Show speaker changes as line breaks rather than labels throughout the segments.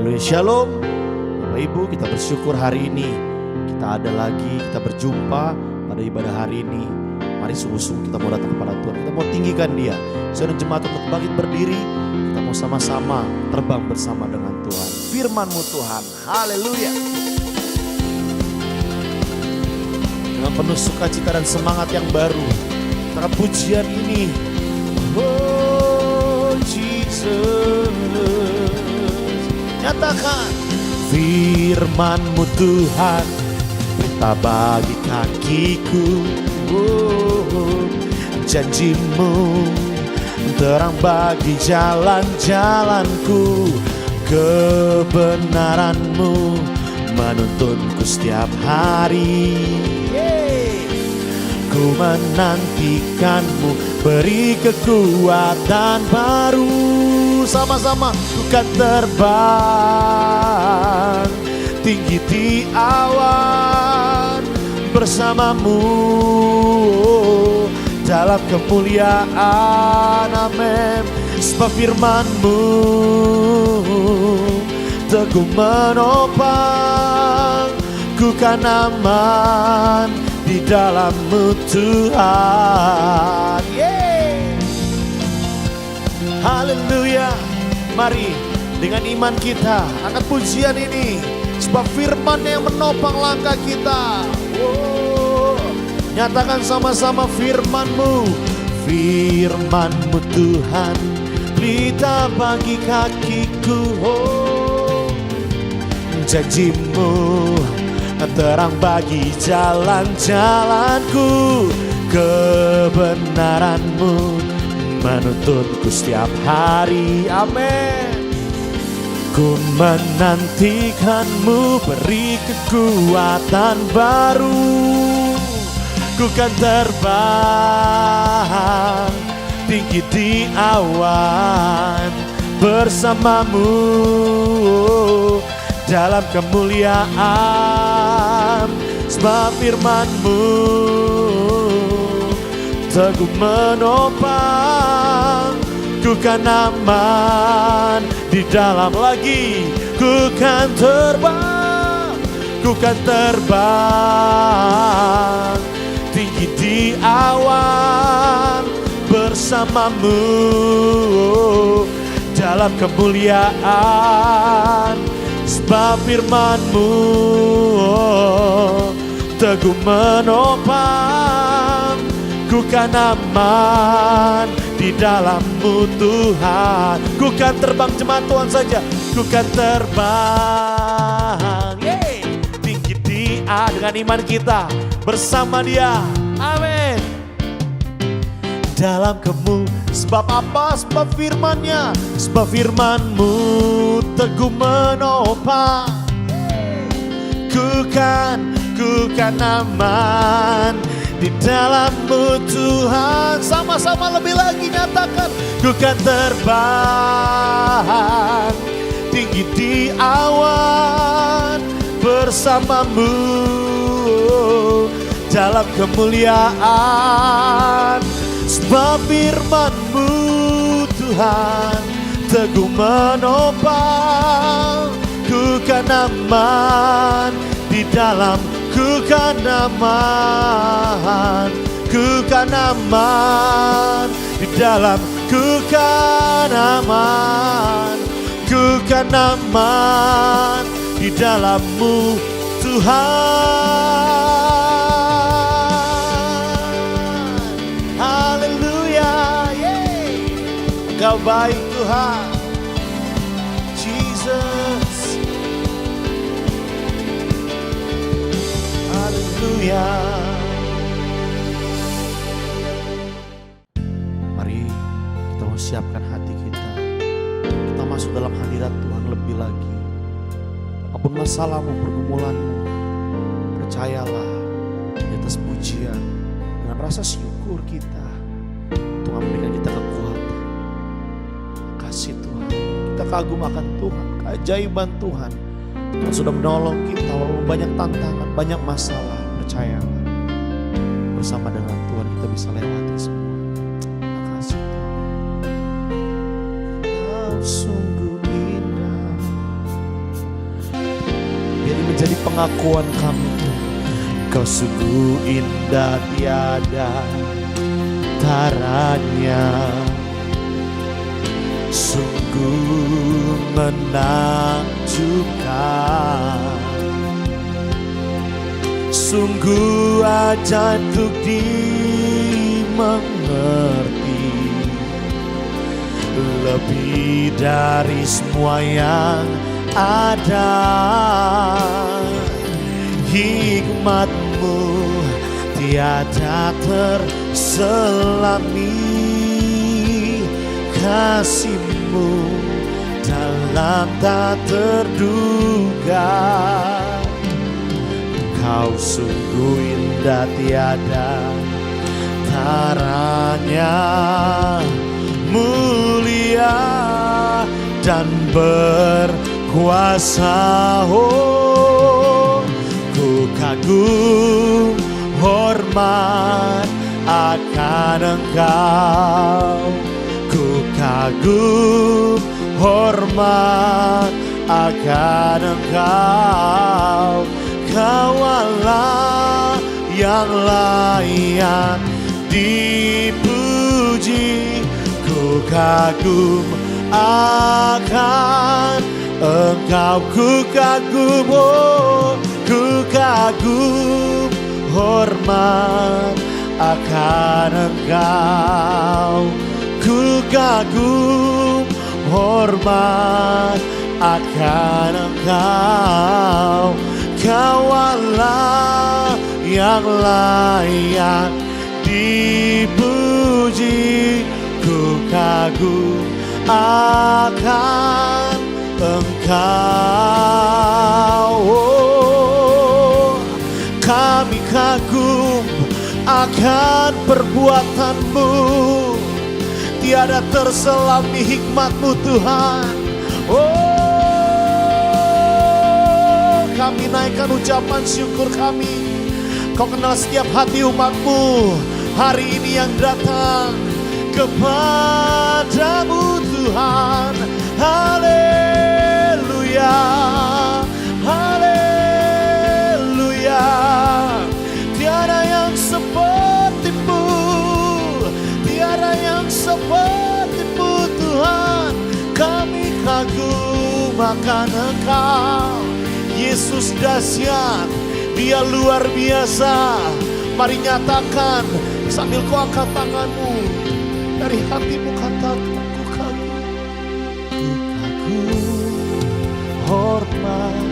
Haleluya, shalom. Bapak Ibu, kita bersyukur hari ini kita ada lagi, kita berjumpa pada ibadah hari ini. Mari sungguh-sungguh kita mau datang kepada Tuhan, kita mau tinggikan Dia. Saudara jemaat untuk bangkit berdiri, kita mau sama-sama terbang bersama dengan Tuhan. Firman-Mu Tuhan, haleluya. Dengan penuh sukacita dan semangat yang baru, antara pujian ini, oh Jesus, nyatakan firman-Mu Tuhan, perintah bagi kakiku, oh, janji-Mu terang bagi jalan-jalanku, kebenaran-Mu menuntunku setiap hari. Ku menantikan-Mu, beri kekuatan baru. Sama-sama ku kan terbang tinggi di awan bersama-Mu dalam kemuliaan. Amin. Sebab firman-Mu teguh menopang, ku kan aman di dalam-Mu Tuhan. Haleluya. Mari dengan iman kita angkat pujian ini, sebab firman yang menopang langkah kita. Nyatakan sama-sama firman-Mu. Firman-Mu Tuhan, pelita bagi kakiku, janji-Mu terang bagi jalan-jalanku, kebenaran-Mu menuntunku setiap hari. Amin. Ku menantikan-Mu, beri kekuatan baru. Ku kan terbang tinggi di awan bersama-Mu dalam kemuliaan. Sebab firman-Mu teguh menopang, ku kan aman di dalam. Lagi ku kan terbang, ku kan terbang tinggi di awan bersama-Mu dalam kemuliaan. Sebab firman-Mu teguh menopang, ku kan aman di dalam-Mu Tuhan. Ku kan terbang, jemaat Tuhan saja. Ku kan terbang tinggi di dengan iman kita bersama Dia. Amin. Dalam sebab apa? Sebab firman-Nya. Sebab firman-Mu teguh menopang, ku kan aman di dalam-Mu Tuhan. Sama-sama lebih lagi nyatakan, ku kan terbang tinggi di awan bersama-Mu dalam kemuliaan. Sebab firman-Mu Tuhan teguh menopang, ku kan aman di dalam. Ku kan aman, ku kan aman di dalam. Ku kan aman, ku kan aman di dalam-Mu Tuhan. Haleluya. Engkau baik Tuhan, Jesus. Haleluya. Mari kita mau siapkan hati kita. Kita masuk dalam hadirat Tuhan lebih lagi. Apapun masalahmu, pergumulanmu, percayalah di atas pujian dengan rasa syukur kita, Tuhan memberikan kita kekuatan. Kasih Tuhan, kita kagum akan Tuhan, keajaiban Tuhan. Tuhan sudah menolong kita walaupun banyak tantangan, banyak masalah. Percayalah, bersama dengan Tuhan kita bisa lewati semua. Terima kasih Tuhan. Kau sungguh indah pengakuan kami. Kau sungguh indah tiada taranya, sungguh menakjubkan, sungguh ajaib untuk dimengerti, lebih dari semua yang ada. Hikmat-Mu tiada terselami, kasih-Mu dalam tak terduga. Kau sungguh indah tiada taranya, mulia dan berkuasa. Oh, ku kagum hormat akan Engkau, ku kagum hormat akan Engkau. Kau Allah yang layak dipuji, ku kagum akan Engkau, ku kagum, oh, ku kagum hormat akan Engkau, ku kagum hormat akan Engkau. Kau Allah yang layak dipuji, ku kagum akan Engkau. Oh, kami kagum akan perbuatan-Mu, tiada terselami hikmat-Mu Tuhan. Oh, kami naikkan ucapan syukur kami. Kau kenal setiap hati umat-Mu hari ini yang datang kepadamu Tuhan. Haleluya, haleluya. Tiada yang seperti-Mu, tiada yang seperti-Mu Tuhan. Kami kagum akan Engkau. Yesus dahsyat, Dia luar biasa. Mari nyatakan sambil kau angkat tanganmu, dari hatimu katakan, ku kagum, hormat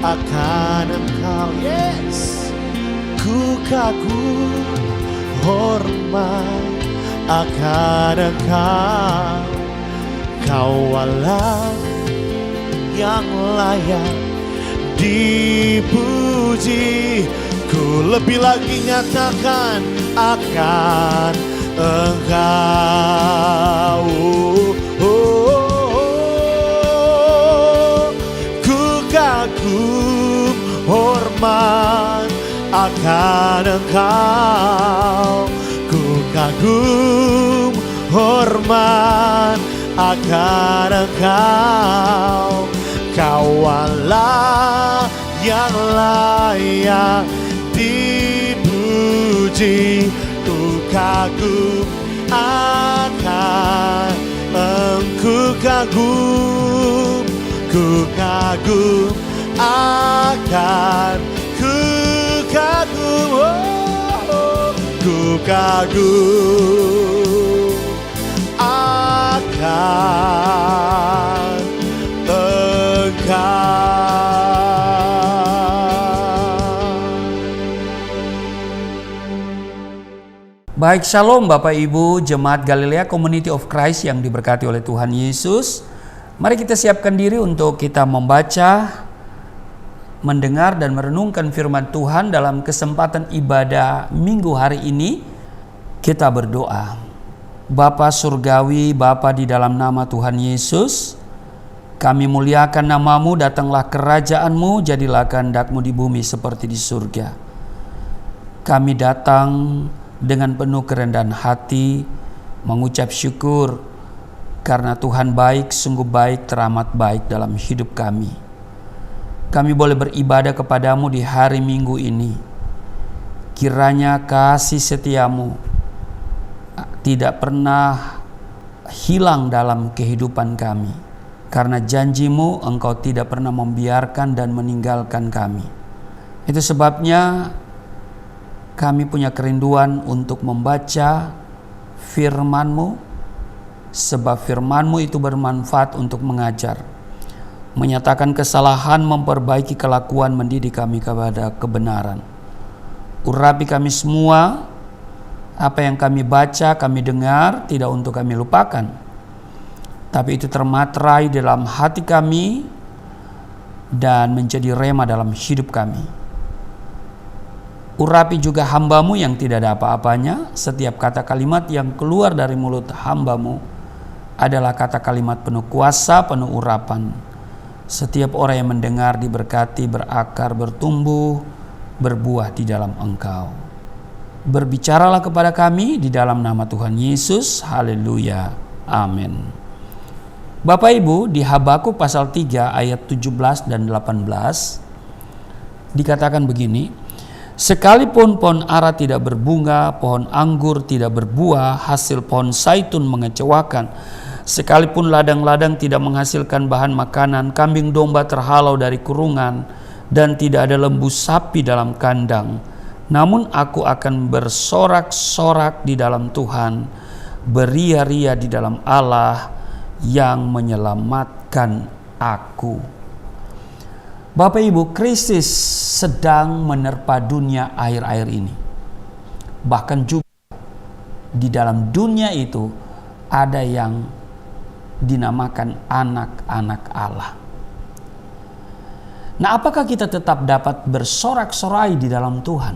akan Engkau. Yes, ku kagum hormat akan Engkau. Kau Allah yang layak dipuji, ku lebih lagi nyatakan akan Engkau. Oh, oh, oh. Ku kagum hormat akan Engkau, ku kagum hormat akan Engkau. Kau Allah yang layak dipuji, ku kagum akan Engkau, kagum, ku kagum akan, ku kagum, oh, ku kagum akan
Baik, shalom Bapak Ibu Jemaat Galilea Community of Christ yang diberkati oleh Tuhan Yesus. Mari kita siapkan diri untuk kita membaca, mendengar dan merenungkan firman Tuhan dalam kesempatan ibadah minggu hari ini. Kita berdoa. Bapa Surgawi, Bapa di dalam nama Tuhan Yesus, kami muliakan nama-Mu, datanglah kerajaan-Mu, jadilah kehendak-Mu di bumi seperti di surga. Kami datang dengan penuh kerendahan hati, mengucap syukur karena Tuhan baik, sungguh baik, teramat baik dalam hidup kami. kami boleh beribadah kepadamu di hari Minggu ini. Kiranya kasih setiamu tidak pernah hilang dalam kehidupan kami. Karena janjimu engkau tidak pernah membiarkan dan meninggalkan kami. Itu sebabnya kami punya kerinduan untuk membaca firman-Mu, sebab firman-Mu itu bermanfaat untuk mengajar, menyatakan kesalahan, memperbaiki kelakuan, mendidik kami kepada kebenaran. Urapi kami semua, apa yang kami baca, kami dengar, tidak untuk kami lupakan, tapi itu termaterai dalam hati kami dan menjadi rema dalam hidup kami. Urapi juga hamba-Mu yang tidak ada apa-apanya. Setiap kata kalimat yang keluar dari mulut hamba-Mu adalah kata kalimat penuh kuasa, penuh urapan. Setiap orang yang mendengar diberkati, berakar, bertumbuh, berbuah di dalam Engkau. Berbicaralah kepada kami di dalam nama Tuhan Yesus. Haleluya. Amin. Bapak Ibu, di Habakuk pasal 3 ayat 17 dan 18 dikatakan begini: sekalipun pohon ara tidak berbunga, pohon anggur tidak berbuah, hasil pohon zaitun mengecewakan, sekalipun ladang-ladang tidak menghasilkan bahan makanan, kambing domba terhalau dari kurungan, dan tidak ada lembu sapi dalam kandang, namun aku akan bersorak-sorak di dalam Tuhan, beria-ria di dalam Allah yang menyelamatkan aku. Bapak Ibu, krisis sedang menerpa dunia akhir-akhir ini. Bahkan juga di dalam dunia itu ada yang dinamakan anak-anak Allah. Nah, apakah kita tetap dapat bersorak-sorai di dalam Tuhan?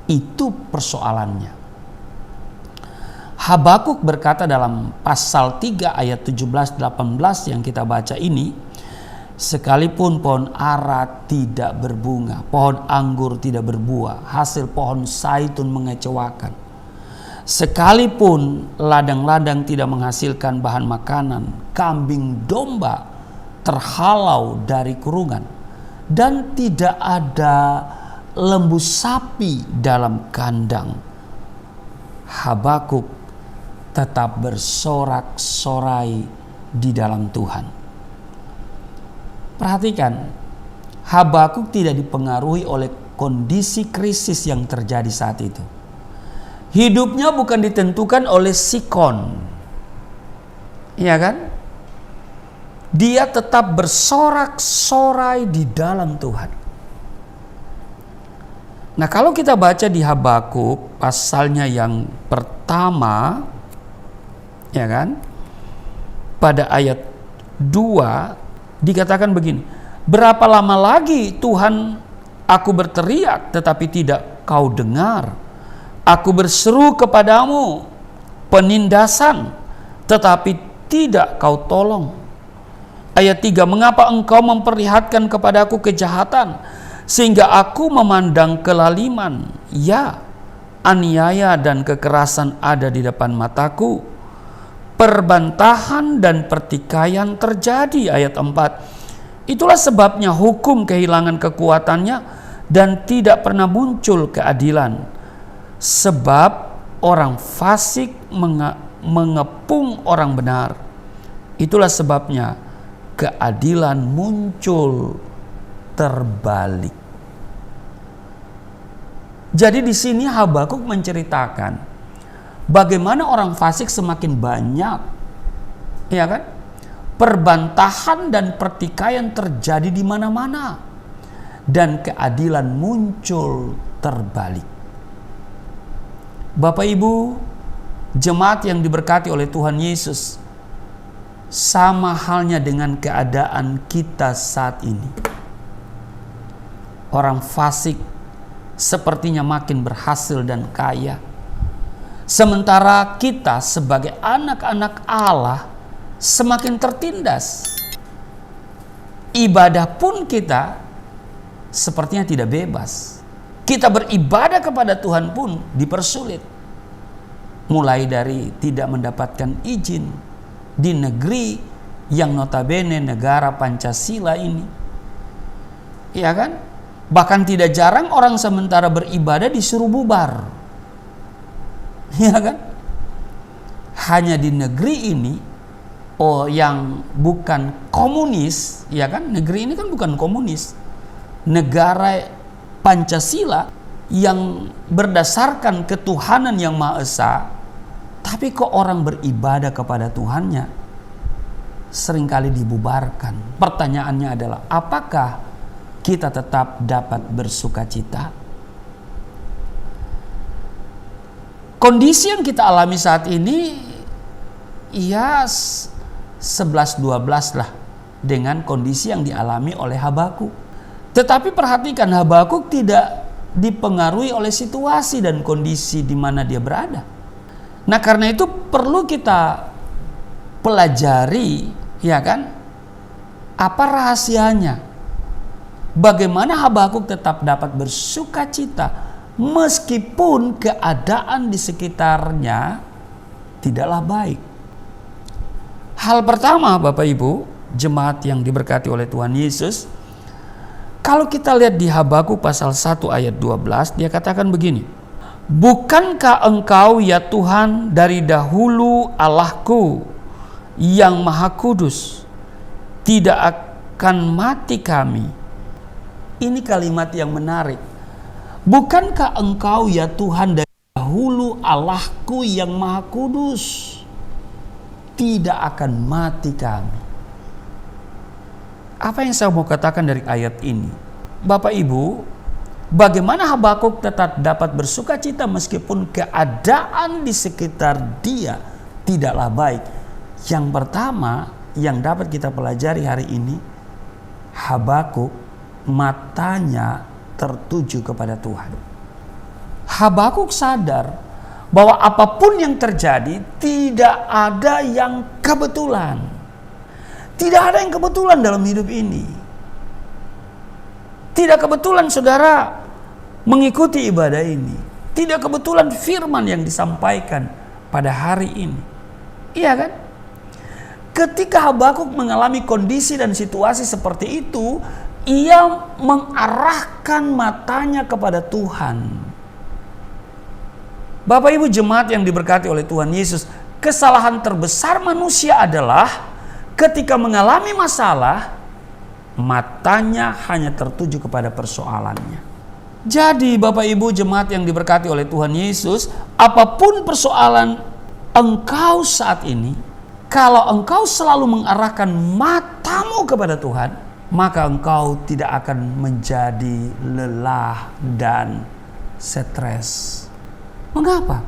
Itu persoalannya. Habakuk berkata dalam pasal 3 ayat 17-18 yang kita baca ini, sekalipun pohon ara tidak berbunga, pohon anggur tidak berbuah, hasil pohon zaitun mengecewakan, sekalipun ladang-ladang tidak menghasilkan bahan makanan, kambing domba terhalau dari kurungan, dan tidak ada lembu sapi dalam kandang, Habakuk tetap bersorak-sorai di dalam Tuhan. Perhatikan, Habakuk tidak dipengaruhi oleh kondisi krisis yang terjadi saat itu. Hidupnya bukan ditentukan oleh sikon. Iya kan? Dia tetap bersorak-sorai di dalam Tuhan. Nah, kalau kita baca di Habakuk pasalnya yang pertama, ya kan? Pada ayat 2 dikatakan begini: berapa lama lagi Tuhan aku berteriak tetapi tidak kau dengar, aku berseru kepadamu penindasan tetapi tidak kau tolong. Ayat 3, mengapa engkau memperlihatkan kepadaku kejahatan sehingga aku memandang kelaliman? Ya, aniaya dan kekerasan ada di depan mataku, perbantahan dan pertikaian terjadi. Ayat 4, itulah sebabnya hukum kehilangan kekuatannya dan tidak pernah muncul keadilan, sebab orang fasik mengepung orang benar. Itulah sebabnya keadilan muncul terbalik. Jadi di sini Habakuk menceritakan bagaimana orang fasik semakin banyak, ya kan? Perbantahan dan pertikaian terjadi di mana-mana, dan keadilan muncul terbalik. Bapak Ibu, jemaat yang diberkati oleh Tuhan Yesus, sama halnya dengan keadaan kita saat ini. Orang fasik sepertinya makin berhasil dan kaya, sementara kita sebagai anak-anak Allah semakin tertindas. Ibadah pun kita sepertinya tidak bebas. Kita beribadah kepada Tuhan pun dipersulit, mulai dari tidak mendapatkan izin di negeri yang notabene negara Pancasila ini, Ya kan? Bahkan tidak jarang orang sementara beribadah disuruh bubar. Ya kan? Hanya di negeri ini yang bukan komunis, ya kan? Negeri ini kan bukan komunis. Negara Pancasila yang berdasarkan ketuhanan yang Maha Esa, tapi kok orang beribadah kepada Tuhannya seringkali dibubarkan. Pertanyaannya adalah, apakah kita tetap dapat bersuka cita? Kondisi yang kita alami saat ini ya 11-12 lah dengan kondisi yang dialami oleh Habakuk. Tetapi perhatikan, Habakuk tidak dipengaruhi oleh situasi dan kondisi di mana dia berada. Nah, karena itu perlu kita pelajari, ya kan? Apa rahasianya? Bagaimana Habakuk tetap dapat bersuka cita meskipun keadaan di sekitarnya tidaklah baik. Hal pertama, Bapak Ibu, jemaat yang diberkati oleh Tuhan Yesus, kalau kita lihat di Habakuk pasal 1 ayat 12, dia katakan begini, bukankah engkau ya Tuhan dari dahulu Allahku yang maha kudus, tidak akan mati kami. Ini kalimat yang menarik. Bukankah engkau ya Tuhan dari dahulu Allahku yang maha kudus, tidak akan mati kami. Apa yang saya mau katakan dari ayat ini? Bapak Ibu, bagaimana Habakuk tetap dapat bersuka cita meskipun keadaan di sekitar dia tidaklah baik? Yang pertama yang dapat kita pelajari hari ini, Habakuk matanya tertuju kepada Tuhan. Habakuk sadar bahwa apapun yang terjadi tidak ada yang kebetulan. Tidak ada yang kebetulan dalam hidup ini. Tidak kebetulan saudara mengikuti ibadah ini. Tidak kebetulan firman yang disampaikan pada hari ini. Iya kan? Ketika Habakuk mengalami kondisi dan situasi seperti itu, ia mengarahkan matanya kepada Tuhan. Bapak Ibu jemaat yang diberkati oleh Tuhan Yesus, kesalahan terbesar manusia adalah ketika mengalami masalah, matanya hanya tertuju kepada persoalannya. Jadi Bapak Ibu jemaat yang diberkati oleh Tuhan Yesus, apapun persoalan engkau saat ini, kalau engkau selalu mengarahkan matamu kepada Tuhan, maka engkau tidak akan menjadi lelah dan stres. Mengapa?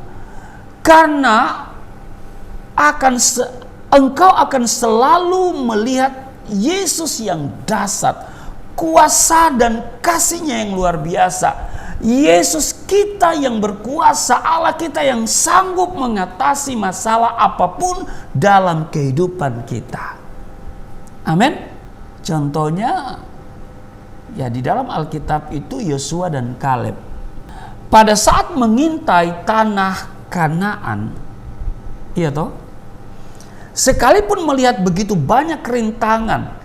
Karena engkau akan selalu melihat Yesus yang dahsyat, kuasa dan kasih-Nya yang luar biasa. Yesus kita yang berkuasa, Allah kita yang sanggup mengatasi masalah apapun dalam kehidupan kita. Amin. Contohnya ya di dalam Alkitab itu Yosua dan Kaleb. Pada saat mengintai tanah Kanaan, iya toh? Sekalipun melihat begitu banyak rintangan,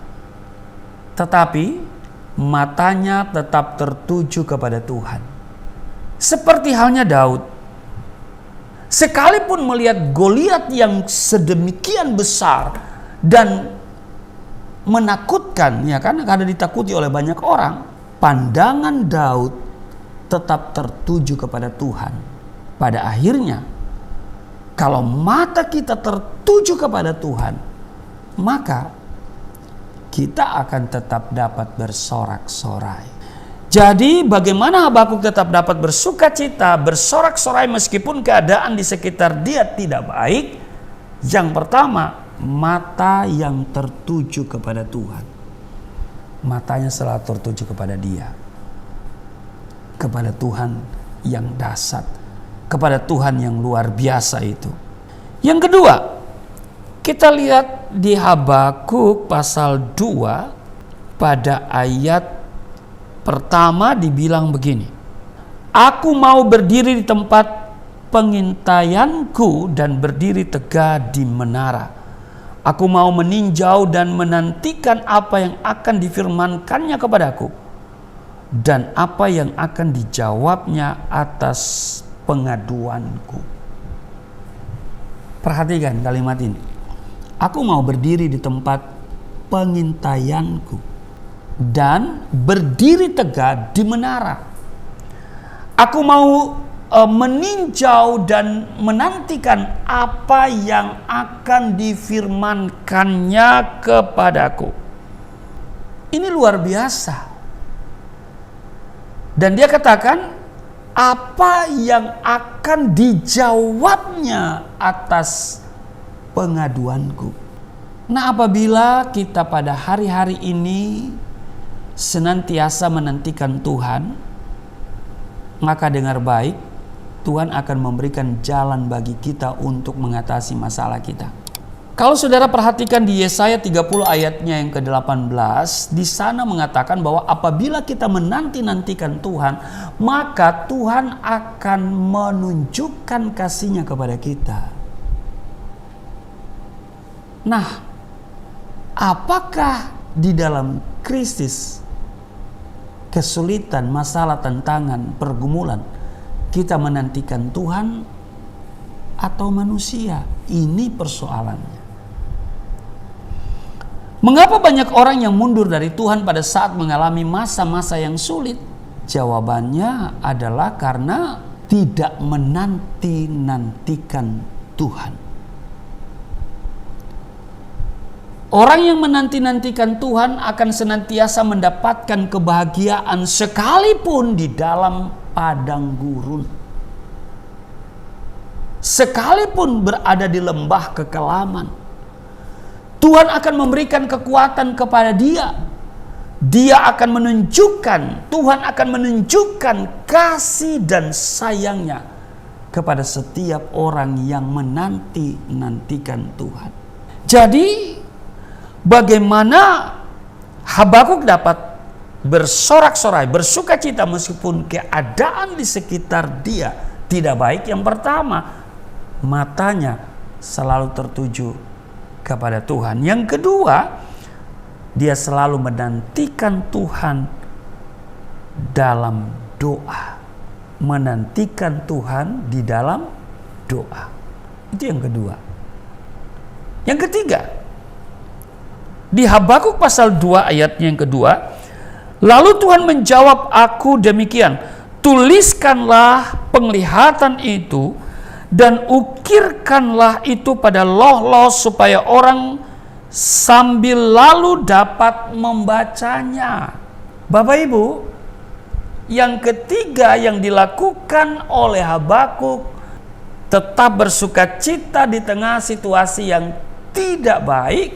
tetapi matanya tetap tertuju kepada Tuhan. Seperti halnya Daud. Sekalipun melihat Goliat yang sedemikian besar dan menakutkan, ya kan, karena ditakuti oleh banyak orang, pandangan Daud tetap tertuju kepada Tuhan. Pada akhirnya, kalau mata kita tertuju kepada Tuhan, maka kita akan tetap dapat bersorak-sorai. Jadi bagaimana Habakuk tetap dapat bersuka cita, bersorak-sorai meskipun keadaan di sekitar dia tidak baik? Yang pertama, mata yang tertuju kepada Tuhan. Matanya selalu tertuju kepada Dia, kepada Tuhan yang dahsyat, kepada Tuhan yang luar biasa itu. Yang kedua, kita lihat di Habakuk pasal 2 pada ayat pertama dibilang begini, aku mau berdiri di tempat pengintaianku dan berdiri tegak di menara. Aku mau meninjau dan menantikan apa yang akan difirmankannya kepadaku. dan apa yang akan dijawabnya atas pengaduanku. Perhatikan kalimat ini. Aku mau berdiri di tempat pengintaianku dan berdiri tegak di menara. Aku mau meninjau dan menantikan apa yang akan difirmankannya kepadaku. Ini luar biasa. Dan dia katakan apa yang akan dijawabnya atas pengaduanku. Nah, apabila kita pada hari-hari ini senantiasa menantikan Tuhan, maka dengar baik, Tuhan akan memberikan jalan bagi kita untuk mengatasi masalah kita. Kalau saudara perhatikan di Yesaya 30 ayatnya yang ke-18, di sana mengatakan bahwa apabila kita menanti-nantikan Tuhan, maka Tuhan akan menunjukkan kasih-Nya kepada kita. Nah, apakah di dalam krisis, kesulitan, masalah, tantangan, pergumulan, kita menantikan Tuhan atau manusia? Ini persoalannya. Mengapa banyak orang yang mundur dari Tuhan pada saat mengalami masa-masa yang sulit? Jawabannya adalah karena tidak menanti-nantikan Tuhan. Orang yang menanti-nantikan Tuhan akan senantiasa mendapatkan kebahagiaan sekalipun di dalam padang gurun. Sekalipun berada di lembah kekelaman, Tuhan akan memberikan kekuatan kepada dia. Dia akan menunjukkan, Tuhan akan menunjukkan kasih dan sayangnya kepada setiap orang yang menanti-nantikan Tuhan. Jadi, bagaimana Habakuk dapat bersorak-sorai, bersukacita meskipun keadaan di sekitar dia tidak baik? Yang pertama, matanya selalu tertuju kepada Tuhan. Yang kedua, dia selalu menantikan Tuhan dalam doa. Menantikan Tuhan di dalam doa. Itu yang kedua. Yang ketiga, di Habakuk pasal 2 ayatnya yang kedua, lalu Tuhan menjawab aku demikian, tuliskanlah penglihatan itu dan ukirkanlah itu pada loh-loh supaya orang sambil lalu dapat membacanya. Bapak Ibu, yang ketiga yang dilakukan oleh Habakuk, tetap bersukacita di tengah situasi yang tidak baik.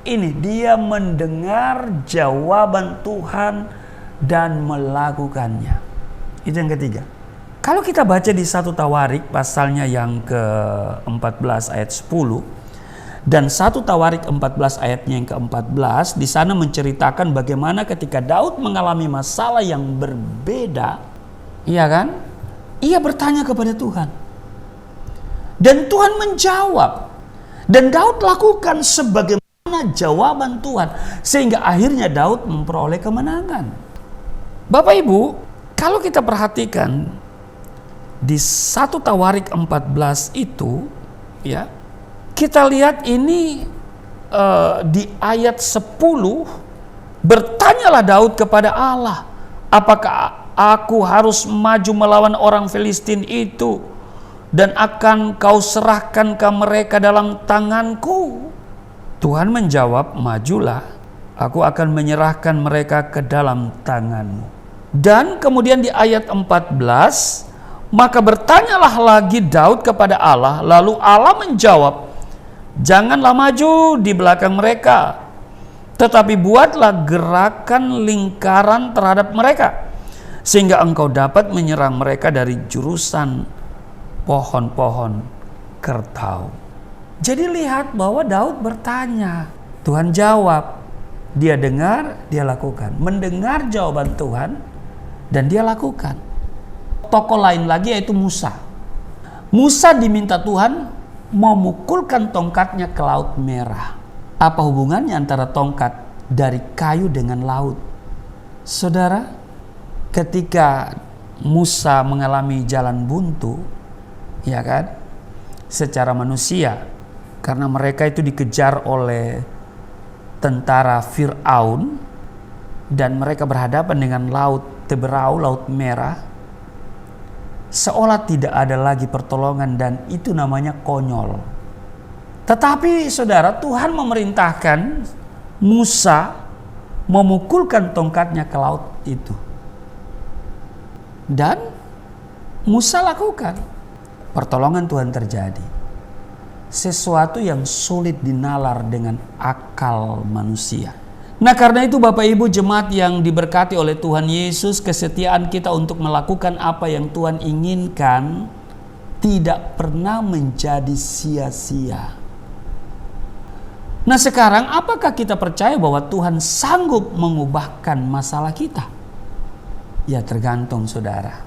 Ini dia mendengar jawaban Tuhan dan melakukannya. Itu yang ketiga. Kalau kita baca di 1 Tawarik pasalnya yang ke-14 ayat 10 dan 1 Tawarik 14 ayatnya yang ke-14, di sana menceritakan bagaimana ketika Daud mengalami masalah yang berbeda, iya kan? Ia bertanya kepada Tuhan. Dan Tuhan menjawab. Dan Daud lakukan sebagaimana jawaban Tuhan, sehingga akhirnya Daud memperoleh kemenangan. Bapak Ibu, kalau kita perhatikan di 1 Tawarik 14 itu, ya, kita lihat ini di ayat 10, bertanyalah Daud kepada Allah, apakah aku harus maju melawan orang Filistin itu dan akan kau serahkan ke mereka dalam tanganku? Tuhan menjawab, majulah, aku akan menyerahkan mereka ke dalam tanganmu. Dan kemudian di ayat 14, maka bertanyalah lagi Daud kepada Allah, lalu Allah menjawab, janganlah maju di belakang mereka, tetapi buatlah gerakan lingkaran terhadap mereka, sehingga engkau dapat menyerang mereka dari jurusan pohon-pohon kertau. Jadi lihat bahwa Daud bertanya, Tuhan jawab, dia dengar, dia lakukan. Mendengar jawaban Tuhan dan dia lakukan. Tokoh lain lagi yaitu Musa. Musa diminta Tuhan memukulkan tongkatnya ke Laut Merah. Apa hubungannya antara tongkat dari kayu dengan laut? Saudara, ketika Musa mengalami jalan buntu, ya kan, secara manusia, karena mereka itu dikejar oleh tentara Fir'aun dan mereka berhadapan dengan laut Teberau, laut merah, seolah tidak ada lagi pertolongan dan itu namanya konyol. Tetapi saudara, Tuhan memerintahkan Musa memukulkan tongkatnya ke laut itu. Dan Musa lakukan. Pertolongan Tuhan terjadi. Sesuatu yang sulit dinalar dengan akal manusia. Nah, karena itu Bapak Ibu jemaat yang diberkati oleh Tuhan Yesus, kesetiaan kita untuk melakukan apa yang Tuhan inginkan tidak pernah menjadi sia-sia. Nah, sekarang apakah kita percaya bahwa Tuhan sanggup mengubahkan masalah kita? Ya, tergantung saudara.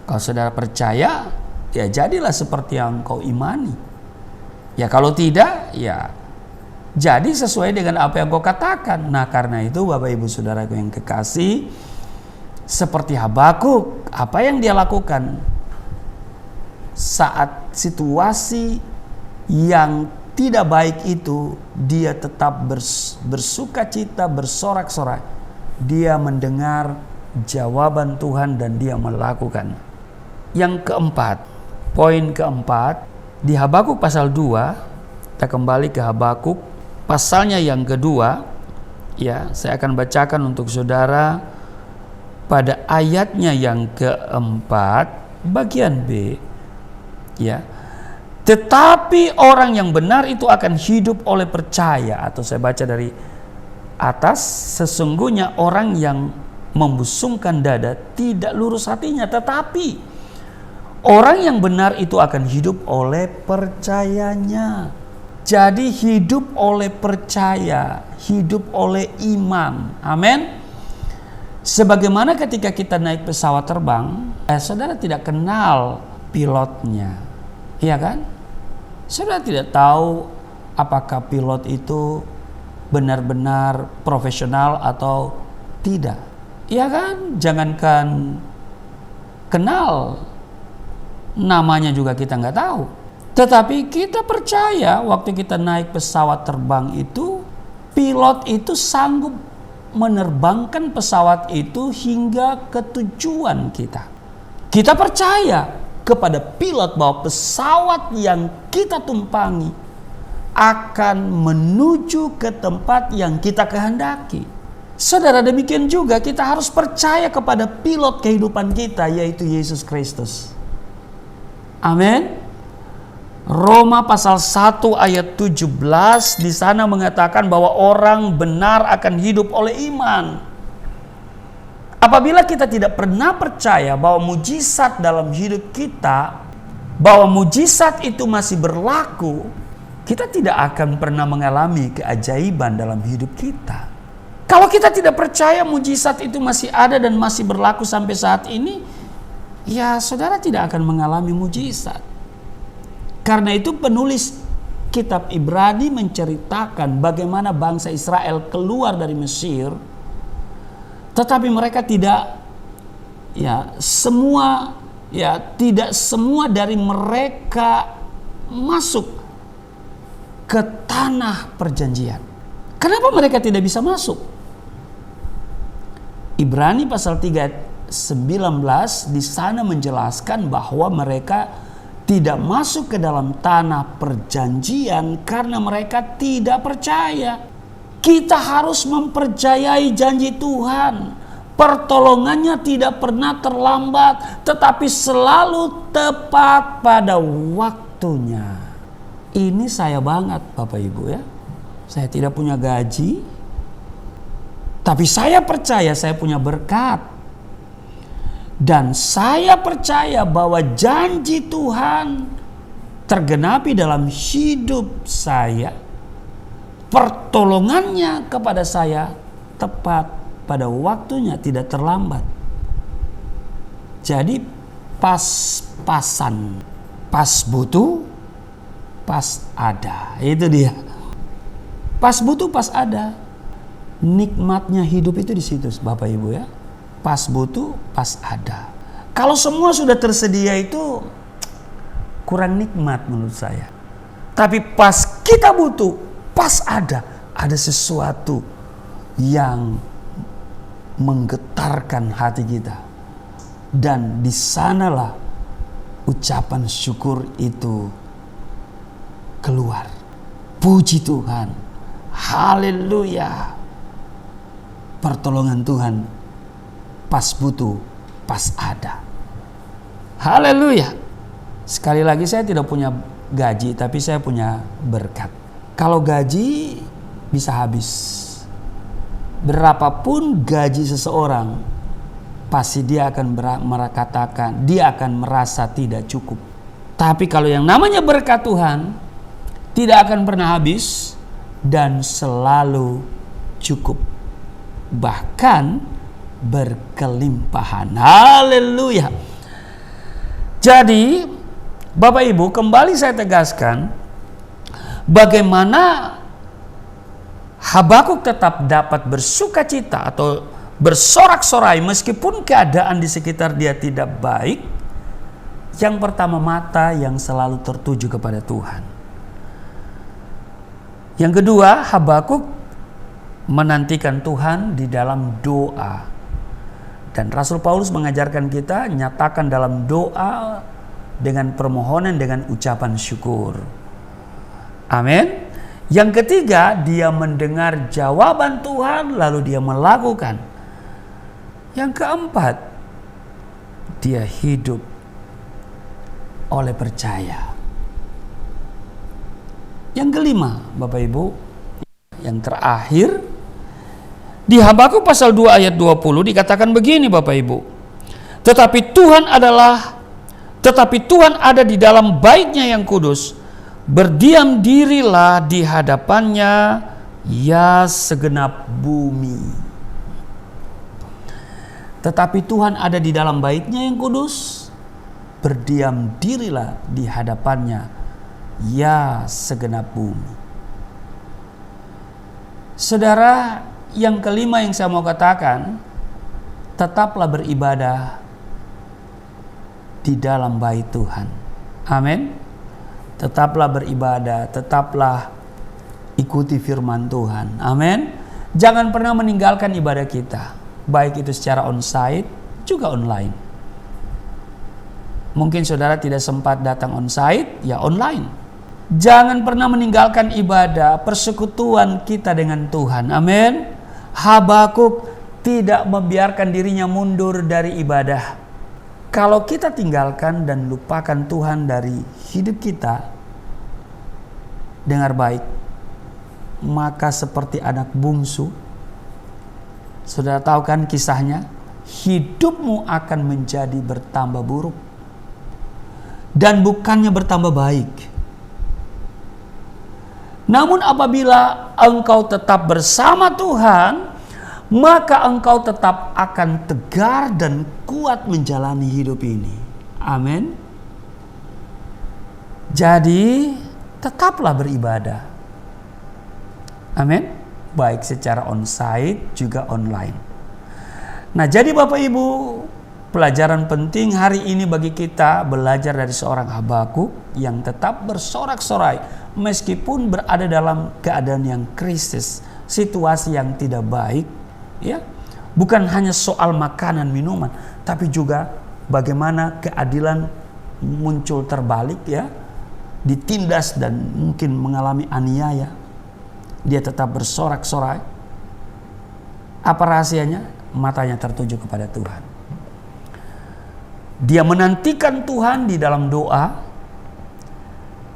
Kalau saudara percaya, ya jadilah seperti yang kau imani. Ya kalau tidak, ya jadi sesuai dengan apa yang kau katakan. Nah, karena itu Bapak Ibu Saudaraku yang kekasih, seperti Habakuk, apa yang dia lakukan saat situasi yang tidak baik itu, dia tetap bersuka cita, bersorak-sorai. Dia mendengar jawaban Tuhan dan dia melakukan. Yang keempat, poin keempat, di Habakuk pasal 2, kita kembali ke Habakuk pasalnya yang kedua, ya, saya akan bacakan untuk saudara pada ayatnya yang keempat, bagian B, ya. Tetapi orang yang benar itu akan hidup oleh percaya, atau saya baca dari atas, sesungguhnya orang yang membusungkan dada tidak lurus hatinya, tetapi orang yang benar itu akan hidup oleh percayanya. Jadi hidup oleh percaya, hidup oleh iman. Amin. Sebagaimana ketika kita naik pesawat terbang, saudara tidak kenal pilotnya, iya kan? Saudara tidak tahu apakah pilot itu benar-benar profesional atau tidak, iya kan? Jangankan kenal, namanya juga kita nggak tahu. Tetapi kita percaya waktu kita naik pesawat terbang itu, pilot itu sanggup menerbangkan pesawat itu hingga ke tujuan kita. Kita percaya kepada pilot bahwa pesawat yang kita tumpangi akan menuju ke tempat yang kita kehendaki. Saudara, demikian juga kita harus percaya kepada pilot kehidupan kita, yaitu Yesus Kristus. Amin. Roma pasal 1 ayat 17 di sana mengatakan bahwa orang benar akan hidup oleh iman. Apabila kita tidak pernah percaya bahwa mujizat dalam hidup kita, bahwa mujizat itu masih berlaku, kita tidak akan pernah mengalami keajaiban dalam hidup kita. Kalau kita tidak percaya mujizat itu masih ada dan masih berlaku sampai saat ini, ya saudara tidak akan mengalami mujizat. Karena itu penulis kitab Ibrani menceritakan bagaimana bangsa Israel keluar dari Mesir, tetapi mereka tidak semua dari mereka masuk ke tanah perjanjian. Kenapa mereka tidak bisa masuk? Ibrani pasal 3 19 di sana menjelaskan bahwa mereka tidak masuk ke dalam tanah perjanjian karena mereka tidak percaya. Kita harus mempercayai janji Tuhan. Pertolongannya tidak pernah terlambat, tetapi selalu tepat pada waktunya. Ini saya banget Bapak Ibu ya. Saya tidak punya gaji, tapi saya percaya saya punya berkat. Dan saya percaya bahwa janji Tuhan tergenapi dalam hidup saya. Pertolongannya kepada saya tepat pada waktunya, tidak terlambat. Jadi pas-pasan, pas butuh, pas ada. Itu dia. Pas butuh, pas ada. Nikmatnya hidup itu di situ Bapak Ibu ya. Pas butuh, pas ada. Kalau semua sudah tersedia itu kurang nikmat menurut saya. Tapi pas kita butuh, pas ada sesuatu yang menggetarkan hati kita. Dan di sanalah ucapan syukur itu keluar. Puji Tuhan. Haleluya. Pertolongan Tuhan pas butuh, pas ada. Haleluya. Sekali lagi saya tidak punya gaji, tapi saya punya berkat. Kalau gaji bisa habis. Berapapun gaji seseorang, pasti dia akan katakan, dia akan merasa tidak cukup. Tapi kalau yang namanya berkat Tuhan, tidak akan pernah habis dan selalu cukup. Bahkan berkelimpahan. Haleluya. Jadi Bapak Ibu, kembali saya tegaskan bagaimana Habakuk tetap dapat bersukacita atau bersorak-sorai meskipun keadaan di sekitar dia tidak baik. Yang pertama, mata yang selalu tertuju kepada Tuhan. Yang kedua, Habakuk menantikan Tuhan di dalam doa. Dan Rasul Paulus mengajarkan kita nyatakan dalam doa dengan permohonan, dengan ucapan syukur. Amin. Yang ketiga, dia mendengar jawaban Tuhan lalu dia melakukan. Yang keempat, dia hidup oleh percaya. Yang kelima, Bapak Ibu, yang terakhir, di Habakuk pasal 2 ayat 20 dikatakan begini Bapak Ibu. Tetapi Tuhan ada di dalam baitnya yang kudus. Berdiam dirilah di hadapannya ya segenap bumi. Tetapi Tuhan ada di dalam baitnya yang kudus. Berdiam dirilah di hadapannya ya segenap bumi. Saudara, yang kelima yang saya mau katakan, tetaplah beribadah di dalam bait Tuhan. Amin. Tetaplah beribadah, tetaplah ikuti firman Tuhan. Amin. Jangan pernah meninggalkan ibadah kita, baik itu secara onsite juga online. Mungkin saudara tidak sempat datang onsite, ya online. Jangan pernah meninggalkan ibadah, persekutuan kita dengan Tuhan. Amin. Habakuk tidak membiarkan dirinya mundur dari ibadah. Kalau kita tinggalkan dan lupakan Tuhan dari hidup kita, dengar baik, maka seperti anak bungsu, saudara tahu kan kisahnya, hidupmu akan menjadi bertambah buruk dan bukannya bertambah baik. Namun apabila engkau tetap bersama Tuhan, maka engkau tetap akan tegar dan kuat menjalani hidup ini. Amin. Jadi tetaplah beribadah. Amin. Baik secara onsite juga online. Nah, jadi Bapak Ibu, pelajaran penting hari ini bagi kita belajar dari seorang Habakuk yang tetap bersorak-sorai meskipun berada dalam keadaan yang krisis, situasi yang tidak baik, ya. Bukan hanya soal makanan, minuman, tapi juga bagaimana keadilan muncul terbalik, ya. Ditindas dan mungkin mengalami aniaya. Dia tetap bersorak-sorai. Apa rahasianya? Matanya tertuju kepada Tuhan. Dia menantikan Tuhan di dalam doa.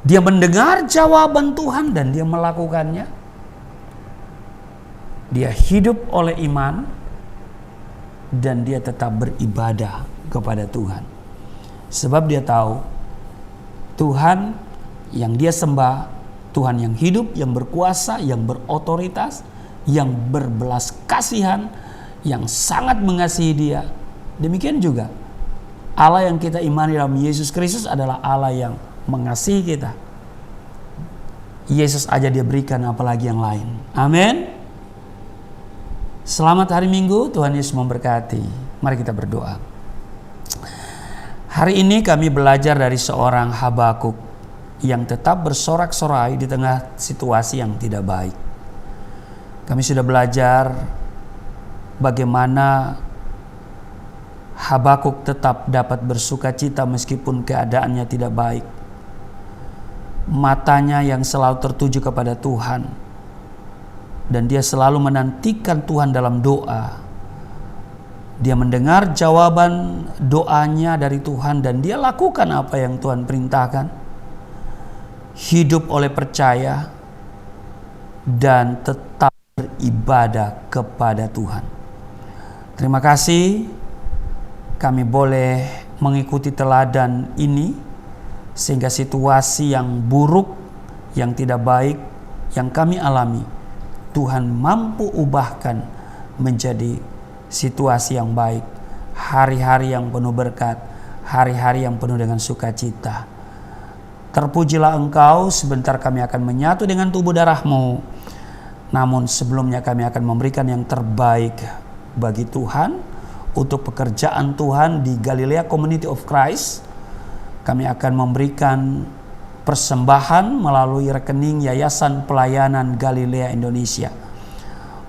Dia mendengar jawaban Tuhan dan dia melakukannya. Dia hidup oleh iman dan dia tetap beribadah kepada Tuhan. Sebab dia tahu Tuhan yang dia sembah, Tuhan yang hidup, yang berkuasa, yang berotoritas, yang berbelas kasihan, yang sangat mengasihi dia. Demikian juga Allah yang kita imani dalam Yesus Kristus adalah Allah yang mengasihi kita. Yesus aja dia berikan, apalagi yang lain. Amin. Selamat hari Minggu, Tuhan Yesus memberkati. Mari kita berdoa. Hari ini kami belajar dari seorang Habakuk yang tetap bersorak-sorai di tengah situasi yang tidak baik. Kami sudah belajar bagaimana Habakuk tetap dapat bersuka cita meskipun keadaannya tidak baik. Matanya yang selalu tertuju kepada Tuhan. Dan dia selalu menantikan Tuhan dalam doa. Dia mendengar jawaban doanya dari Tuhan dan dia lakukan apa yang Tuhan perintahkan. Hidup oleh percaya dan tetap beribadah kepada Tuhan. Terima kasih kami boleh mengikuti teladan ini sehingga situasi yang buruk, yang tidak baik yang kami alami Tuhan mampu ubahkan menjadi situasi yang baik, hari-hari yang penuh berkat, hari-hari yang penuh dengan sukacita. Terpujilah Engkau, sebentar kami akan menyatu dengan tubuh darah-Mu. Namun sebelumnya kami akan memberikan yang terbaik bagi Tuhan untuk pekerjaan Tuhan di Galilea Community of Christ. Kami akan memberikan persembahan melalui rekening Yayasan Pelayanan Galilea Indonesia.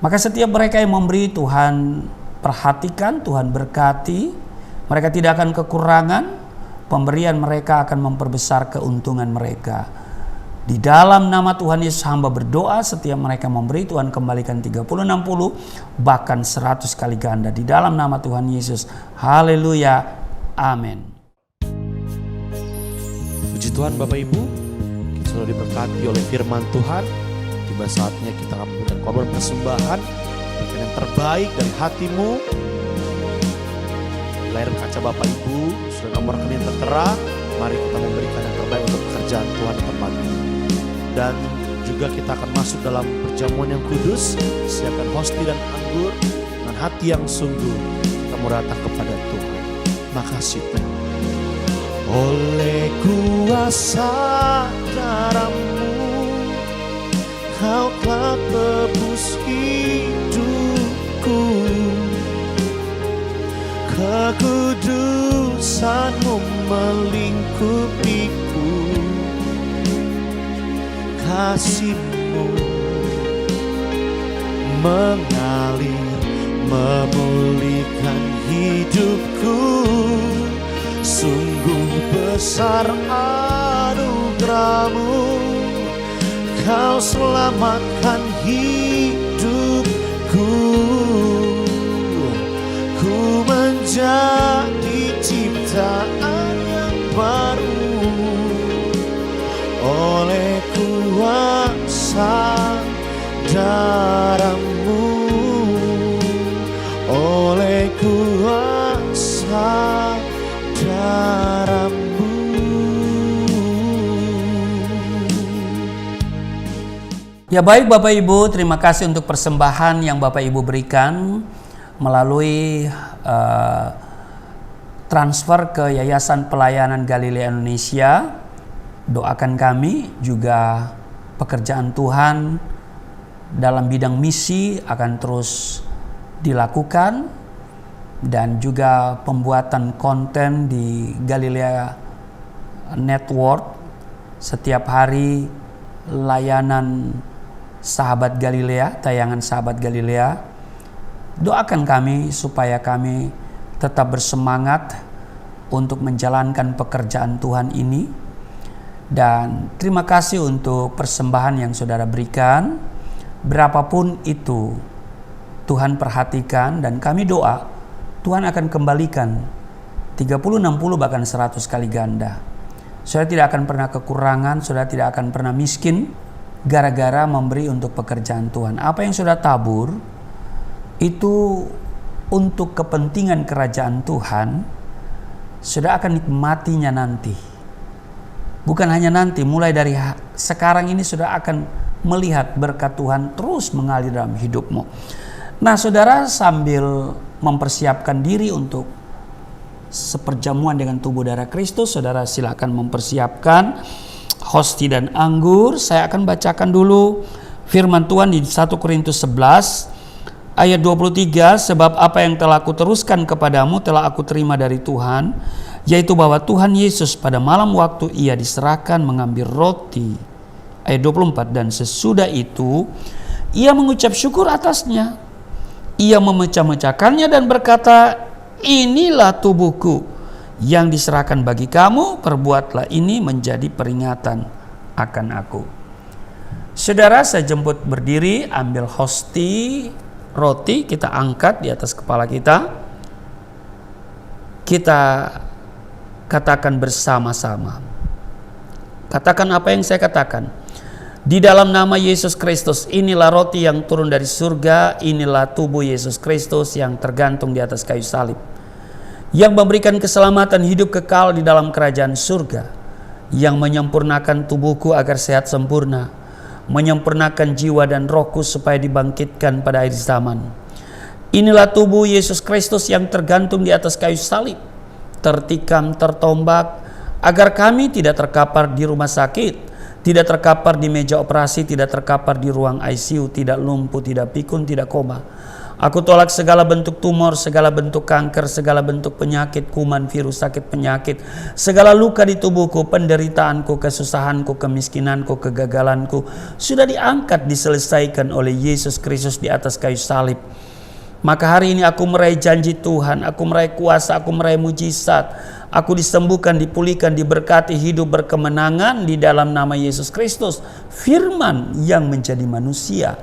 Maka setiap mereka yang memberi, Tuhan perhatikan, Tuhan berkati. Mereka tidak akan kekurangan. Pemberian mereka akan memperbesar keuntungan mereka. Di dalam nama Tuhan Yesus hamba berdoa, setiap mereka memberi, Tuhan kembalikan 30, 60, bahkan 100 kali ganda. Di dalam nama Tuhan Yesus. Haleluya. Amin.
Puji Tuhan Bapak Ibu, kita sudah diberkati oleh firman Tuhan. Tiba saatnya kita akan memberikan korban persembahan, berikan yang terbaik dari hatimu. Di layar kaca Bapak Ibu sudah nomor rekening tertera. Mari kita memberikan yang terbaik untuk pekerjaan Tuhan di tempat ini. Dan juga kita akan masuk dalam perjamuan yang kudus. Siapkan hosti dan anggur dengan hati yang sungguh. Kita mau datang kepada Tuhan. Makasih Tuhan. Oleh kuasa darah-Mu, Kau telah tebus hidupku. Kekudusan-Mu melingkupiku. Kasih-Mu mengalir, memulihkan hidupku. Sungguh besar anugerah-Mu, Kau selamatkan hidupku. Ku menjadi ciptaan yang baru oleh kuasa darah-Mu, oleh kuasa darah-Mu.
Ya baik Bapak Ibu, terima kasih untuk persembahan yang Bapak Ibu berikan melalui transfer ke Yayasan Pelayanan Galilea Indonesia. Doakan kami juga pekerjaan Tuhan dalam bidang misi akan terus dilakukan. Dan juga pembuatan konten di Galilea Network. Setiap hari layanan Sahabat Galilea, tayangan Sahabat Galilea. Doakan kami supaya kami tetap bersemangat untuk menjalankan pekerjaan Tuhan ini. Dan terima kasih untuk persembahan yang saudara berikan. Berapapun itu, Tuhan perhatikan dan kami doa Tuhan akan kembalikan 30, 60 bahkan 100 kali ganda. Saudara tidak akan pernah kekurangan, saudara tidak akan pernah miskin gara-gara memberi untuk pekerjaan Tuhan. Apa yang saudara tabur itu untuk kepentingan kerajaan Tuhan, saudara akan nikmatinya nanti. Bukan hanya nanti, mulai dari sekarang ini saudara akan melihat berkat Tuhan terus mengalir dalam hidupmu. Nah saudara, sambil mempersiapkan diri untuk seperjamuan dengan tubuh darah Kristus, saudara silakan mempersiapkan hosti dan anggur. Saya akan bacakan dulu firman Tuhan di 1 Korintus 11 Ayat 23, sebab apa yang telah aku teruskan kepadamu telah aku terima dari Tuhan, yaitu bahwa Tuhan Yesus pada malam waktu ia diserahkan mengambil roti. Ayat 24, dan sesudah itu ia mengucap syukur atasnya. Ia memecah-mecahkannya dan berkata, inilah tubuhku yang diserahkan bagi kamu, perbuatlah ini menjadi peringatan akan aku. Saudara, saya jemput berdiri, ambil hosti roti, kita angkat di atas kepala kita. Kita katakan bersama-sama. Katakan apa yang saya katakan. Di dalam nama Yesus Kristus, inilah roti yang turun dari surga, inilah tubuh Yesus Kristus yang tergantung di atas kayu salib, yang memberikan keselamatan hidup kekal di dalam kerajaan surga, yang menyempurnakan tubuhku agar sehat sempurna, menyempurnakan jiwa dan rohku supaya dibangkitkan pada akhir zaman. Inilah tubuh Yesus Kristus yang tergantung di atas kayu salib, tertikam, tertombak, agar kami tidak terkapar di rumah sakit, tidak terkapar di meja operasi, tidak terkapar di ruang ICU, tidak lumpuh, tidak pikun, tidak koma. Aku tolak segala bentuk tumor, segala bentuk kanker, segala bentuk penyakit, kuman, virus, sakit penyakit, segala luka di tubuhku, penderitaanku, kesusahanku, kemiskinanku, kegagalanku sudah diangkat, diselesaikan oleh Yesus Kristus di atas kayu salib. Maka hari ini aku meraih janji Tuhan, aku meraih kuasa, aku meraih mujizat, aku disembuhkan, dipulihkan, diberkati, hidup berkemenangan di dalam nama Yesus Kristus. Firman yang menjadi manusia,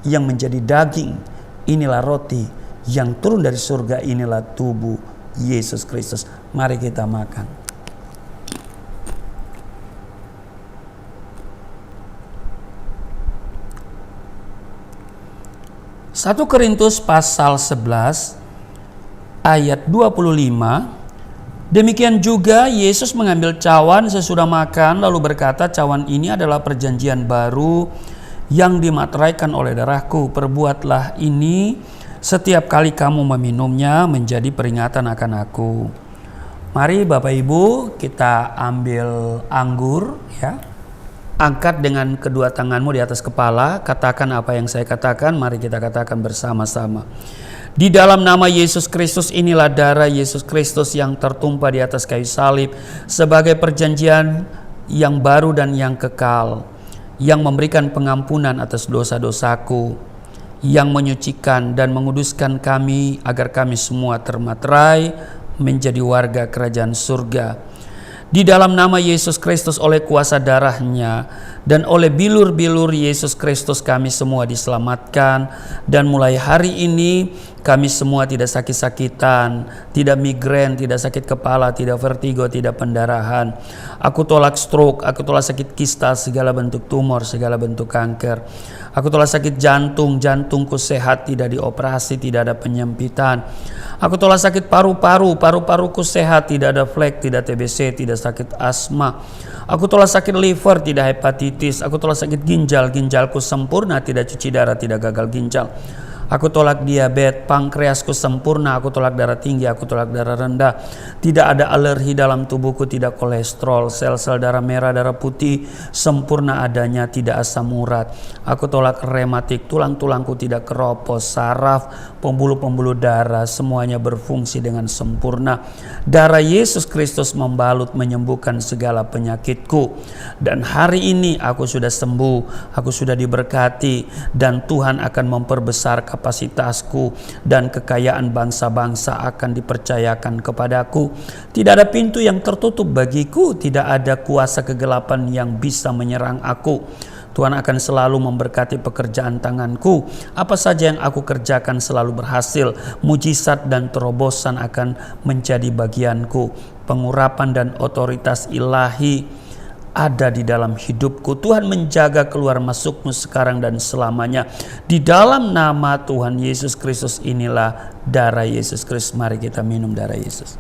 yang menjadi daging. Inilah roti yang turun dari surga, inilah tubuh Yesus Kristus. Mari kita makan. Satu Korintus pasal 11 ayat 25. Demikian juga Yesus mengambil cawan sesudah makan lalu berkata, cawan ini adalah perjanjian baru yang dimateraikan oleh darahku. Perbuatlah ini setiap kali kamu meminumnya menjadi peringatan akan aku. Mari Bapak Ibu kita ambil anggur ya. Angkat dengan kedua tanganmu di atas kepala. Katakan apa yang saya katakan. Mari kita katakan bersama-sama. Di dalam nama Yesus Kristus, inilah darah Yesus Kristus yang tertumpah di atas kayu salib sebagai perjanjian yang baru dan yang kekal, yang memberikan pengampunan atas dosa-dosaku, yang menyucikan dan menguduskan kami agar kami semua termaterai menjadi warga kerajaan surga. Di dalam nama Yesus Kristus, oleh kuasa darahnya dan oleh bilur-bilur Yesus Kristus kami semua diselamatkan, dan mulai hari ini kami semua tidak sakit-sakitan, tidak migrain, tidak sakit kepala, tidak vertigo, tidak pendarahan. Aku tolak stroke, aku tolak sakit kista, segala bentuk tumor, segala bentuk kanker. Aku tolak sakit jantung, jantungku sehat, tidak dioperasi, tidak ada penyempitan. Aku tolak sakit paru-paru, paru-paruku sehat, tidak ada flek, tidak TBC, tidak sakit asma. Aku tolak sakit liver, tidak hepatitis. Aku tolak sakit ginjal, ginjalku sempurna, tidak cuci darah, tidak gagal ginjal. Aku tolak diabetes, pankreasku sempurna, aku tolak darah tinggi, aku tolak darah rendah. Tidak ada alergi dalam tubuhku, tidak kolesterol, sel-sel darah merah, darah putih sempurna adanya, tidak asam urat. Aku tolak rematik, tulang-tulangku tidak keropos, saraf, pembuluh-pembuluh darah semuanya berfungsi dengan sempurna. Darah Yesus Kristus membalut, menyembuhkan segala penyakitku. Dan hari ini aku sudah sembuh, aku sudah diberkati, dan Tuhan akan memperbesar kapasitasku, dan kekayaan bangsa-bangsa akan dipercayakan kepadaku. Tidak ada pintu yang tertutup bagiku, tidak ada kuasa kegelapan yang bisa menyerang aku. Tuhan akan selalu memberkati pekerjaan tanganku. Apa saja yang aku kerjakan selalu berhasil. Mujizat dan terobosan akan menjadi bagianku. Pengurapan dan otoritas ilahi ada di dalam hidupku. Tuhan menjaga keluar masukmu sekarang dan selamanya. Di dalam nama Tuhan Yesus Kristus, inilah darah Yesus Kristus. Mari kita minum darah Yesus.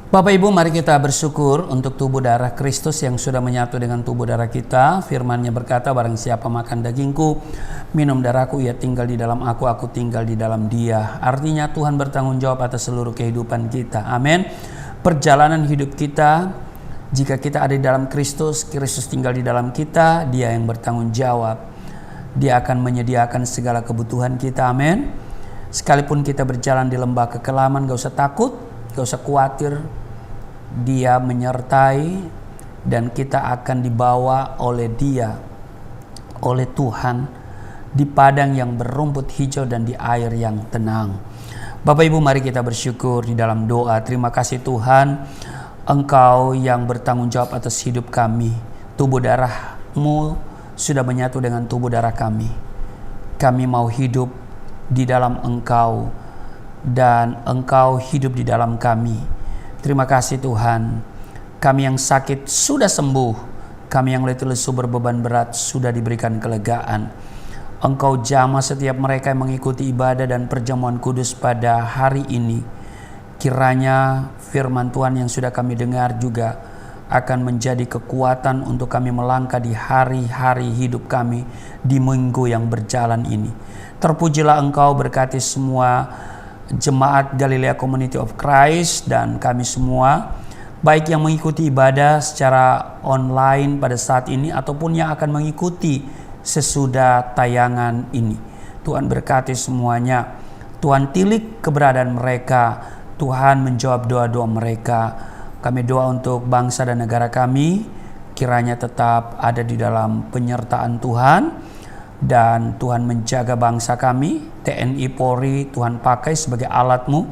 Bapak Ibu, mari kita bersyukur untuk tubuh darah Kristus yang sudah menyatu dengan tubuh darah kita. Firman-Nya berkata, barang siapa makan dagingku, minum darahku, ia tinggal di dalam aku tinggal di dalam dia. Artinya Tuhan bertanggung jawab atas seluruh kehidupan kita. Amin. perjalanan hidup kita. Jika kita ada di dalam Kristus, Kristus tinggal di dalam kita, Dia yang bertanggung jawab. Dia akan menyediakan segala kebutuhan kita, amin. Sekalipun kita berjalan di lembah kekelaman, gak usah takut, gak usah khawatir. Dia menyertai dan kita akan dibawa oleh Dia, oleh Tuhan, di padang yang berumput hijau dan di air yang tenang. Bapak Ibu, mari kita bersyukur di dalam doa. Terima kasih Tuhan, Engkau yang bertanggung jawab atas hidup kami. Tubuh darah-Mu sudah menyatu dengan tubuh darah kami. Kami mau hidup di dalam Engkau dan Engkau hidup di dalam kami. Terima kasih Tuhan. Kami yang sakit sudah sembuh. Kami yang letih lesu berbeban berat sudah diberikan kelegaan. Engkau jamah setiap mereka yang mengikuti ibadah dan perjamuan kudus pada hari ini. Kiranya firman Tuhan yang sudah kami dengar juga akan menjadi kekuatan untuk kami melangkah di hari-hari hidup kami di minggu yang berjalan ini. Terpujilah Engkau, berkati semua jemaat Galilea Community of Christ dan kami semua, baik yang mengikuti ibadah secara online pada saat ini ataupun yang akan mengikuti sesudah tayangan ini. Tuhan berkati semuanya. Tuhan tilik keberadaan mereka. Tuhan menjawab doa-doa mereka. Kami doa untuk bangsa dan negara kami, kiranya tetap ada di dalam penyertaan Tuhan. Dan Tuhan menjaga bangsa kami, TNI Polri, Tuhan pakai sebagai alat-Mu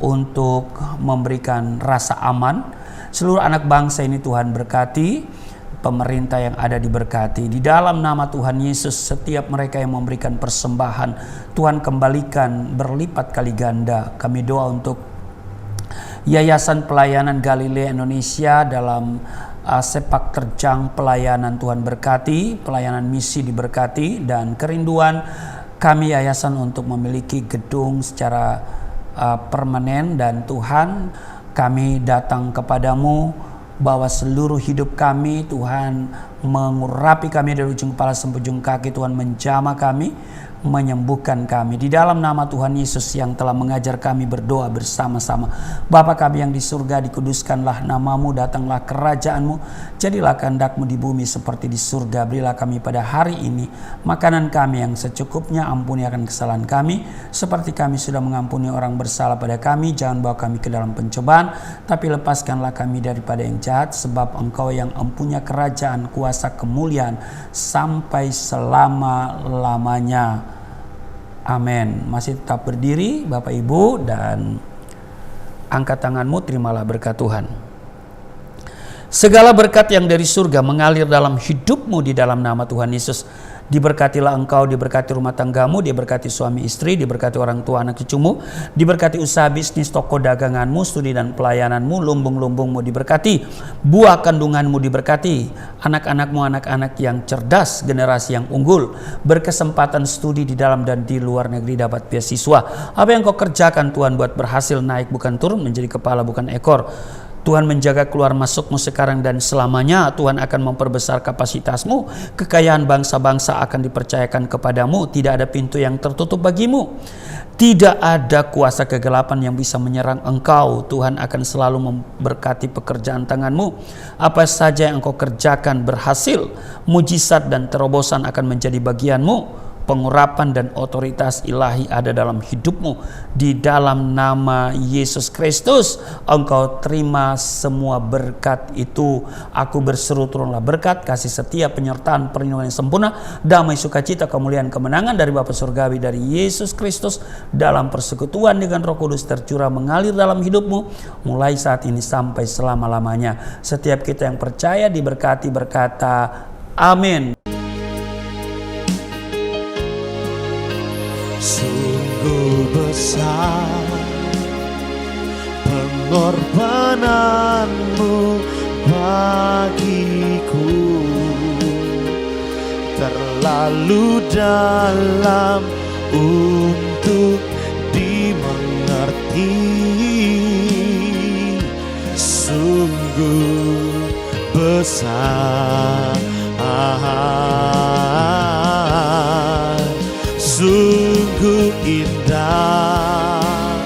untuk memberikan rasa aman. Seluruh anak bangsa ini Tuhan berkati, pemerintah yang ada diberkati. Di dalam nama Tuhan Yesus, setiap mereka yang memberikan persembahan, Tuhan kembalikan berlipat kali ganda. Kami doa untuk Yayasan Pelayanan Galilea Indonesia dalam sepak terjang pelayanan, Tuhan berkati, pelayanan misi diberkati, dan kerinduan kami yayasan untuk memiliki gedung secara permanen. Dan Tuhan, kami datang kepadamu bahwa seluruh hidup kami, Tuhan mengurapi kami dari ujung kepala sampai ujung kaki. Tuhan menjamah kami, menyembuhkan kami. Di dalam nama Tuhan Yesus yang telah mengajar kami berdoa bersama-sama. Bapa kami yang di surga, dikuduskanlah nama-Mu, datanglah kerajaan-Mu, jadilah kehendak-Mu di bumi seperti di surga. Berilah kami pada hari ini makanan kami yang secukupnya, ampuni akan kesalahan kami seperti kami sudah mengampuni orang bersalah pada kami. Jangan bawa kami ke dalam pencobaan, tapi lepaskanlah kami daripada yang jahat, sebab Engkau yang mempunyai kerajaan, kuasa, kemuliaan sampai selama-lamanya. Amin. Masih tetap berdiri Bapak Ibu dan angkat tanganmu, terimalah berkat Tuhan. Segala berkat yang dari surga mengalir dalam hidupmu di dalam nama Tuhan Yesus. Diberkatilah engkau, diberkati rumah tanggamu, diberkati suami istri, diberkati orang tua anak cucumu, diberkati usaha bisnis, toko daganganmu, studi dan pelayananmu, lumbung-lumbungmu diberkati, buah kandunganmu diberkati, anak-anakmu anak-anak yang cerdas, generasi yang unggul, berkesempatan studi di dalam dan di luar negeri, dapat beasiswa. Apa yang kau kerjakan Tuhan buat berhasil, naik bukan turun, menjadi kepala bukan ekor. Tuhan menjaga keluar masukmu sekarang dan selamanya. Tuhan akan memperbesar kapasitasmu. Kekayaan bangsa-bangsa akan dipercayakan kepadamu. Tidak ada pintu yang tertutup bagimu. Tidak ada kuasa kegelapan yang bisa menyerang engkau. Tuhan akan selalu memberkati pekerjaan tanganmu. Apa saja yang engkau kerjakan berhasil. Mujizat dan terobosan akan menjadi bagianmu. Pengurapan dan otoritas ilahi ada dalam hidupmu. Di dalam nama Yesus Kristus, engkau terima semua berkat itu. Aku berseru, turunlah berkat, kasih setia, penyertaan, perlindungan yang sempurna, damai, sukacita, kemuliaan, kemenangan dari Bapa Surgawi, dari Yesus Kristus, dalam persekutuan dengan Roh Kudus tercurah mengalir dalam hidupmu, mulai saat ini sampai selama-lamanya. Setiap kita yang percaya diberkati, berkata amin.
Sungguh besar pengorbananmu bagiku, terlalu dalam untuk dimengerti. Sungguh besar, sungguh indah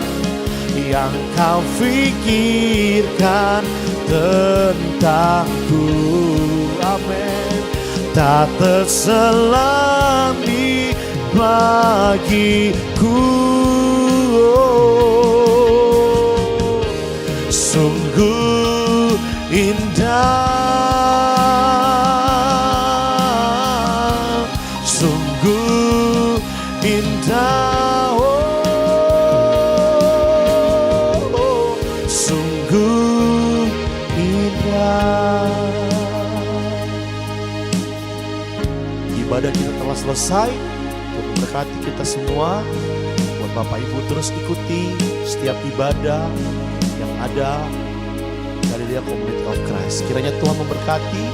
yang kau kau pikirkan tentangku. Amin. Tak terselami bagiku. Sungguh indah, sungguh indah, oh, sungguh indah. Ibadah kita telah selesai. Untuk memberkati kita semua, buat Bapak Ibu terus ikuti setiap ibadah yang ada dari Galilea Community of Christ. Kiranya Tuhan memberkati.